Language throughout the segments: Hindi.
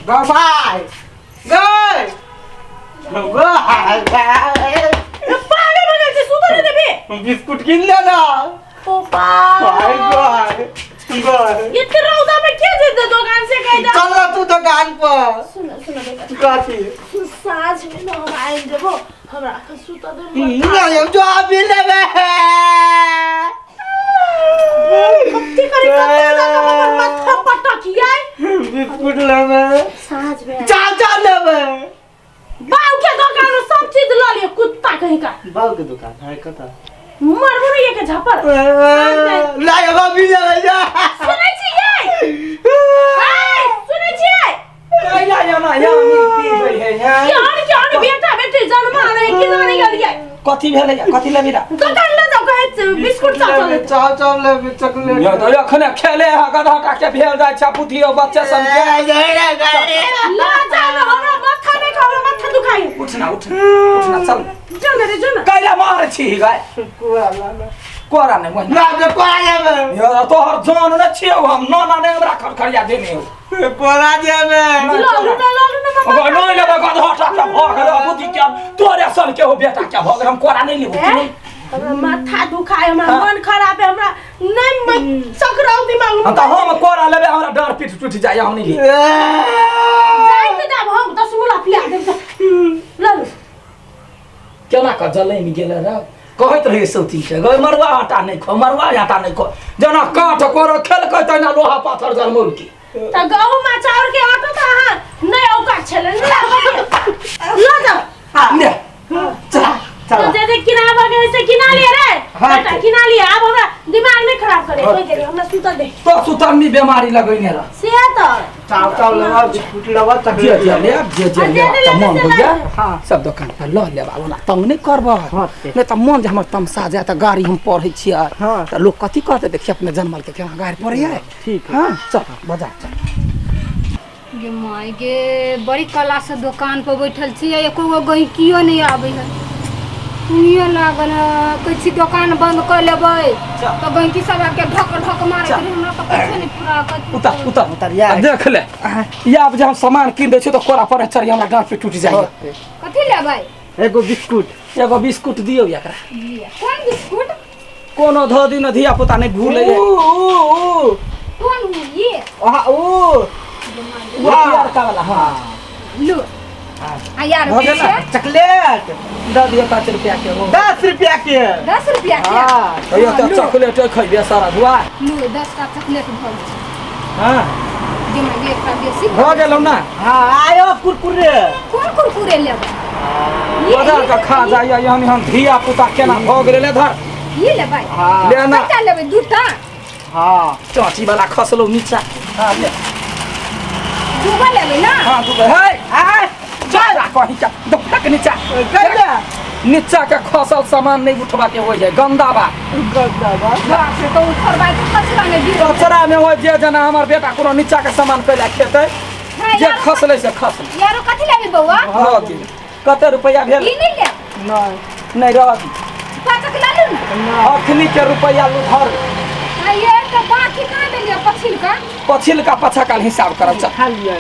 भाई गए पागल बने से सुतो नहीं देबे बिस्कुट किन ले ना ओपा भाई गए इतने रौदा में क्या जिद दुकान से कह जा चल तू दुकान पर सुनो बेटा काती साँझ में ना हम आए देबो हमरा सुतो दे नहीं जो अभी लेबे कत्ती करे कत्ती माथा पटकिया बिस्कुट लेबे साँझ में चाचा लेबे बाऊ के दुकान में सब चीज ला लियो कुत्ता कहीं का बाऊ के दुकान है कता मरबो रे के झापर लाय बाबी लेबे जा सुनै छी ये सुनै छी काय ला जाना या मी पी है यार बेटा बेटी जन्म आले कि जाने गेलिए कथि भेलै कथि लेबी रा दुकान ले जाओ कहे बिस्कुट चाचा लेबे चॉकलेट या तो अखने खेले हा गधा का के भेल जाय छ पुथियो बच्चा सब के ला जा ना हमरा माथा में खाओ माथा दुखाई उठना चल जन कैला मार छी गाय कोरा ने मन ना जे कोरा लेबे या तो हर जान न छियो हम नाना ने हमरा खड़खड़िया देने हो कोरा देबे लालू ना अगर नहीं लेबे गधा का भाग रे बुद्धि क्या तोरे सन के हो बेटा क्या भाग हम कोरा नहीं लेबो हमरा माथा दुखाए हमरा मन खराब है हमरा नहीं चकराव दिमाग में हम कोरा लेबे हमरा डर पीठ टूट जाय हम नहीं ले जाई त दाब हम 10 मुला पिया दे लालू केना का जले में गेले रे कहत रहे सौती के गय मरवा आटा नहीं खो जना काठ कोरो खेल के तना लोहा पाथर जरमोल की त गहूं में चाउर के आटा त हां नहीं औकात छले ला जा ले चल दे किनारा के से किना ले रे बेटा किना लिए अब हमरा दिमाग नहीं खराब करे कोई जगह हमरा सुता दे तो सुतरनी बीमारी लगैने र से त चाव लेबा बिस्कुट लेबा चॉकलेट ले त मन हो गया हां सब दुकान पर ल लेबा ओना तंग नहीं करबा नहीं त मन जे हमर तमसा जाय त गाड़ी हम पढ़ै छियै त लोग कथि कहते देखि अपने जन्मल के केना गाड़ी पढ़ै है ठीक हां चल बाजार चल गे माय गे बड़ी कला से दुकान पर बैठल छी एको गो गहिकियो नहीं आबै है ये लागल कछि दुकान बंद कर लेबै तो गहिकी सब आके ढक मारे हमरा तो कुछ नहीं पूरा उतर या देख ले या अब जे हम सामान किन दै छी तो कोरा पर चढ़ी हमरा डांट पे टूट जाय कथि लेबै एगो बिस्कुट दियो एकरा कौन बिस्कुट कोनो ध दिन धिया पुता नहीं भूले कौन ये ओ यार का वाला हां लो आ यार चॉकलेट द दियो 5 रुपया के 10 रुपया के 10 रुपया के हां यो तो चॉकलेट खइबे सारा दुआ लो 10 का चॉकलेट भर हां जे मैं एक का बेसी हो गेलौ ना हां आयो कुरकुरे कौन कुरकुरे लेबै बाजार का खा जाइए यानी हम धिया पुता केना भ गेले धर ये लेबै ले ना क्या लेबै दूटा हां चाची वाला खसलो नीचा हां ले दूगो लेबै ना हां दूगो है चल कहीं चा दुपटक नीचा नीचा के खसल सामान नहीं उठवा के हो जाए गंदा बा से तो उठरबाई के कचरा में गिर कचरा में हो जे जना हमर बेटा कोनो नीचा के सामान पहले खेतै जे खसले से खसल यारो कथि लेबै बौआ हां जी कते रुपया भेल ई नहीं ले नहीं रह पाचक लालू ना अखनी के रुपया उधर ये तो बाकी कहां देलियो पछिल का पछा का हिसाब करब चल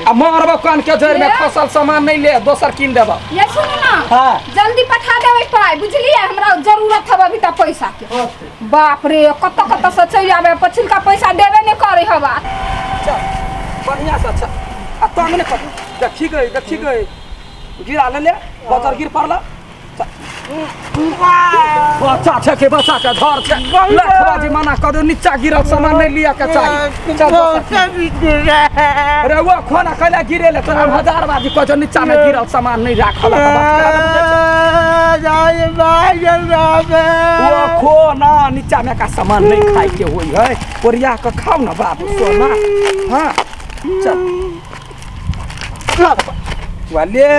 आ मारब कान के जड़ में फसल सामान नहीं ले दोसर किन देब ये सुनो ना हां जल्दी पठा देबै पाई बुझलिए हमरा जरूरत हबे अभी त पैसा के बाप रे कत से चल आबे पछिल का पैसा देबे नहीं करे हवा चल बढ़िया से अच्छा आ तंग नहीं कर देखी गई गिरा ले बजर गिर पड़ला बच्चा छे के घर छे लखबाजी मना कर दो नीचा गिरल सामान नहीं लिया के चाहिए चल अरे वो खोना कला गिरे ले तो 1000 बाजी को जो नीचा में गिरल सामान नहीं राखल जाए भाई वो खोना नीचा में का सामान नहीं खाई के होई है ओरिया के खाओ ना बाबू सोना हां चल वाले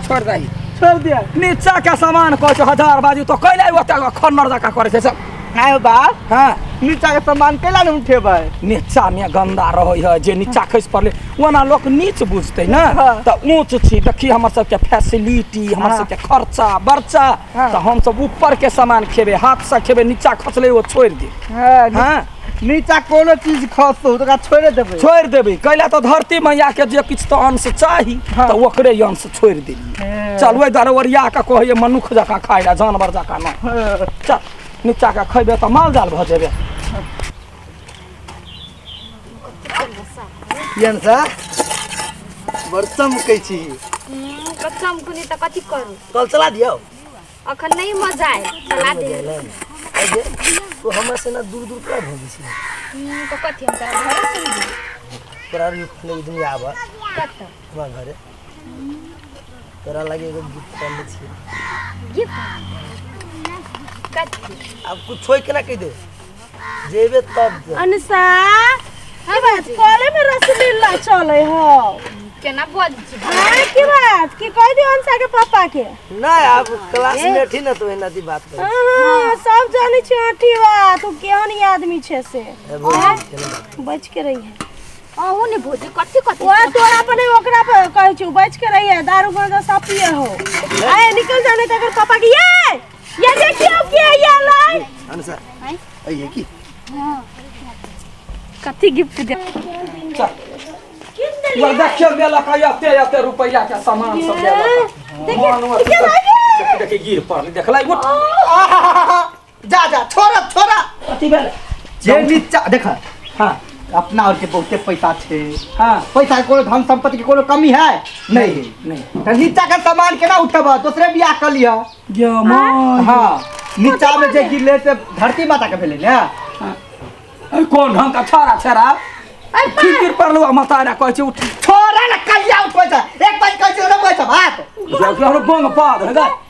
छोड़ दई छोड़ दिया नीचा के सामान को 1000 बाजी तो कैले ओता खन्नर जका करे छे सब आयो बाप हां नीचा के सामान केला न उठेबै नीचा में गंदा रहै है जे नीचा खस पड़ले ओना लोग नीच बुझते ना त ऊंच छी देखी हमर सब के फैसिलिटी हमर सब के खर्चा बर्चा त हम सब ऊपर के सामान खेबे हाथ से खेबे नीचा खसले वो छोड़ दे हां नीचा कोनो चीज खसो तो छोड़ देबै छोड़ देबै कैला तो धरती मैया के जे किछ तो अंश चाही तो ओकरे अंश छोड़ देलिए चल ओइ दर ओरिया के कहै मनुख जका खाइ ला जानवर जका न चल नीचा के खइबे तो माल जाल भ जेबे यन सा बर्तन कहै छी कच्चम कुनी त कथि करू कल चला दियो अखन नहीं मजा आए चला दे अजे तो हमरा से ना दूर दूर का भोगी छी तो कथि हम तोरा घर से तोरा रे ले दुनिया आबा कत हमरा घरे तोरा लगे एगो गिफ्ट करले छी गिफ्ट कथि अब कुछ छोय के ना कह दे जेबे तब दे अनिशा की बात कॉलेज में रसगुल्ला चले हो केना बोल छी हां की बात की कह दियो अनिशा के पापा के ना अब क्लास में थी ना तो एना दी बात कर हां सब जानी छी अठी बात तू केहन आदमी छे से बच के रही है अहू ने भोजी कथि कथि वो तोरा अपने ओकरा पर कह छु बच के रही है दारू गांजा सब पिए हो आए निकल जाने तक पापा के ये देखियो क्या ये लाई अनसा ये की हां कथि गिफ्ट दे चल वो देखियो मेला का याते रुपया के सामान सब देला देखिए गिर पड़ल देखलाई उठ जा जा छोरा अति बेल जे नीचा देखा हां अपना और के बहुते पैसा छे हां पैसा के कोनो धन संपत्ति के कोनो कमी है नहीं त नीचा का सामान केना उठब दूसरे बियाह कर लिया गे मां हां नीचा में जे गिरले से धरती माता के भेले ना कौन ढंग का छारा गिर पड़लो मतारा कहै छै उठ छोरा ना कहिया उठ पैसा एक बार कहै छै ना पैसा भात जो हम गोंग पाद है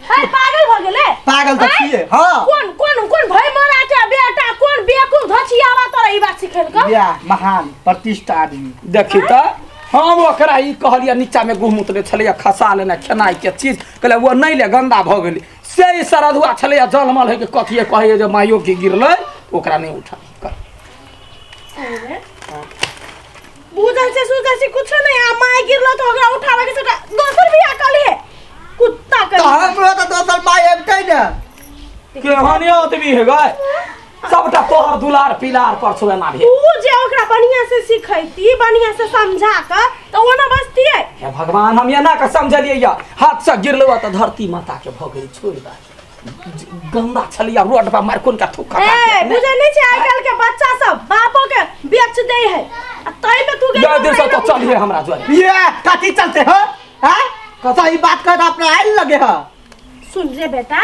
हाय पागल भ गेले पागल त छिए हां कौन भाई मरा के बेटा कौन बेकूफ धछियावा तोरा ई बात सिखेल क बियाह महान प्रतिष्ठा आदमी देखी त हम ओकरा ई कहलिया नीचा में गुहमुत ले छलिया खसा लेना खेनाई के चीज कहले वो नहीं ले गंदा भ गेली से ई सरधुआ छलिया जलमल है के कथिए कहै जे माइयो के गिरलै ओकरा नहीं उठा बुझल से सुझल से कुछ नहीं आ माय गिरलो तो ओकरा उठावे के छोटा दोसर बियाह कली है कुत्ता के तो हमरो तो दोसर माय एबतै ना के हनिया आदमी है गाय सबटा तोहर दुलार पिलार पर छुए ना भी तू जे ओकरा बढ़िया से सिखैती बढ़िया से समझा के तो वो ना बचती है हे भगवान हम एना के समझलिए या हाथ से गिरलो त धरती माता के भ गेली छोड़ दा गंदा छलिया रोड पर मार कोन का थुका ए बुझे नहीं छे आजकल के बच्चा सब बापो के बेच दे है तई में तू जा दे तो चलिए हमरा जोर ये कथि चलते हो हैं कसा ई बात कर अपने आइल लगे ह सुन रे बेटा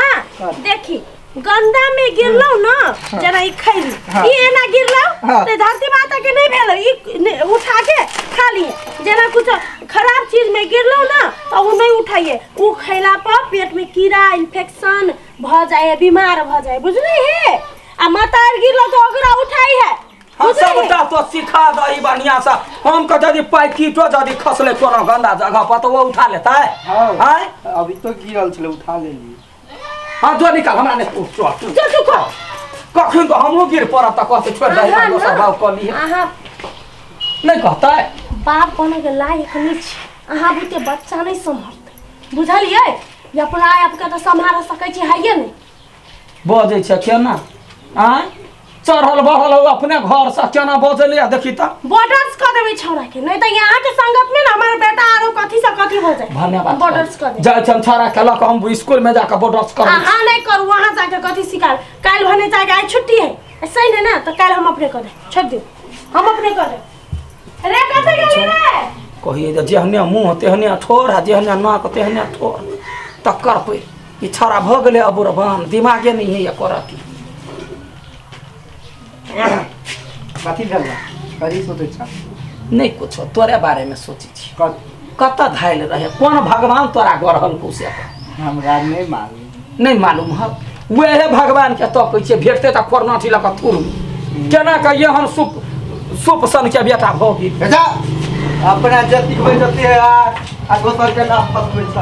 देखी गंदा में गिरलो ना जना ई खैली ई एना गिरलो ते धरती माता के नहीं भेलो ई उठा के खा लिए जना कुछ खराब चीज में गिरलो ना तो वो नहीं उठाइए वो खैला पर पेट में कीड़ा इन्फेक्शन भ जाए बीमार भ जाए बुझली है आ मतार गिरलो तो ओकरा उठाई है हम सबटा तो सिखा दही बढ़िया से हम कह जदी पैकीटो जदी खसले कोनो गंदा जगह पर तो वो उठा लेता है हैं अभी तो गिरल छले उठा लेली हां जो निकाल हमरा ने तू कखन तो हमहु गिर पड़ा त कहते छोड़ दही दोसर भाव कर ली आहा नहीं कहता है बाप बने के लायक नहीं छी अहाँ बुते बच्चा नहीं संभालते बुझलिए ये अपना आपके तो संभाल सकै छी हाइए नहीं बजे छ केना आ चढ़ल बढ़ल अपने घर से केना बजले देखी त बॉर्डर्स कर देबै छौरा के नहीं तो यहाँ के संगत में ना हमार बेटा आरो कथि से कथि हो जाए धन्यवाद बॉर्डर्स कर दे जय छारा केला हम स्कूल में जाकर बॉर्डर्स कर हां नहीं करू वहां जाके कथि सिखाल काल भने जाके आज छुट्टी है ऐसा ही ना तो काल हम अपने कर दे छोड़ दे हम अपने कर दे रे कथे गेली रे कहिए जेहने मुंह तेहने ठोर आ जेहने नाक तेहने ठोर तक्कर पे ई छारा भ गेले अबुरबान दिमागे नहीं है ये करती कथि भेला कथि सोचै छ नहीं कुछ तोरे बारे में सोची छी कत धाइल रहे कौन भगवान तोरा गढ़ल कुसे हमरा नहीं मालूम है वह भगवान के तो कहै छै भेटते त कोरनाठी लक थुर केना के एहन सुप सन के बेटा भ गेल बेटा अपना जति कोइ जति है आ दोसर के नाम फसबै छ